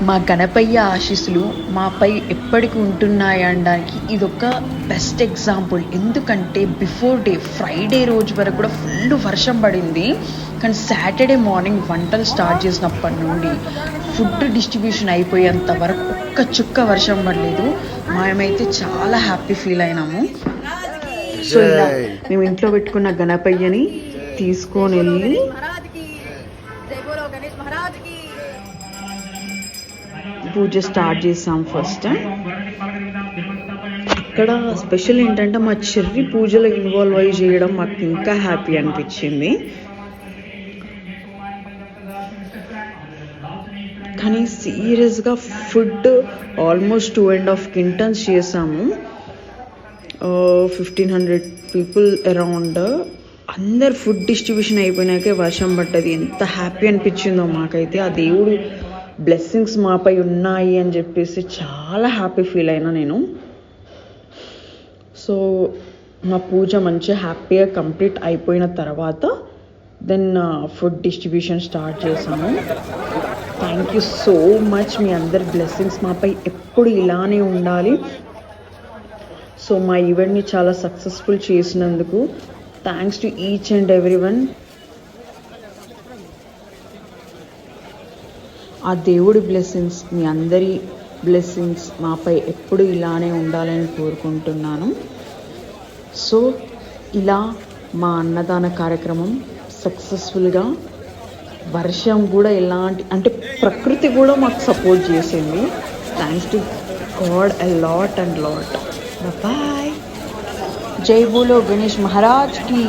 మా గణపయ్య ఆశీస్సులు మాపై ఎప్పటికి ఉంటున్నాయి అనడానికి ఇదొక బెస్ట్ ఎగ్జాంపుల్. ఎందుకంటే బిఫోర్ డే ఫ్రైడే రోజు వరకు కూడా ఫుల్ వర్షం పడింది. కానీ సాటర్డే మార్నింగ్ వంటలు స్టార్ట్ చేసినప్పటి నుండి ఫుడ్ డిస్ట్రిబ్యూషన్ అయిపోయేంత వరకు ఒక్క చుక్క వర్షం పడలేదు. మేమైతే చాలా హ్యాపీ ఫీల్ అయినాము. సో ఇలా మేము ఇంట్లో పెట్టుకున్న గణపయ్యని తీసుకొని వెళ్ళి పూజ స్టార్ట్ చేసాం. ఫస్ట్ ఇక్కడ స్పెషల్ ఏంటంటే మా చెర్రి పూజలో ఇన్వాల్వ్ అయ్యి చేయడం మాకు ఇంకా హ్యాపీ అనిపించింది. కానీ సీరియస్గా ఫుడ్ ఆల్మోస్ట్ 2.5 quintals చేసాము. 1,500 పీపుల్ అరౌండ్. అందరు ఫుడ్ డిస్ట్రిబ్యూషన్ అయిపోయినాకే వర్షం పడ్డది. ఎంత హ్యాపీ అనిపించిందో మాకైతే. ఆ దేవుడు బ్లెస్సింగ్స్ మాపై ఉన్నాయి అని చెప్పేసి చాలా హ్యాపీ ఫీల్ అయినా నేను. సో మా పూజ మంచిగా హ్యాపీగా కంప్లీట్ అయిపోయిన తర్వాత దెన్ ఫుడ్ డిస్ట్రిబ్యూషన్ స్టార్ట్ చేసాము. Thank you so much. మీ అందరి బ్లెస్సింగ్స్ మాపై ఎప్పుడు ఇలానే ఉండాలి. సో మా ఈవెంట్ని చాలా సక్సెస్ఫుల్ చేసినందుకు thanks to each and every one. ఆ దేవుడి బ్లెస్సింగ్స్, మీ అందరి బ్లెస్సింగ్స్ మాపై ఎప్పుడు ఇలానే ఉండాలని కోరుకుంటున్నాను. సో ఇలా మా అన్నదాన కార్యక్రమం సక్సెస్ఫుల్గా, వర్షం కూడా ఎలాంటి అంటే ప్రకృతి కూడా మాకు సపోర్ట్ చేసింది. Thanks to God a lot and lot. Bye. జై బోలో గణేష్ మహారాజ్ కి.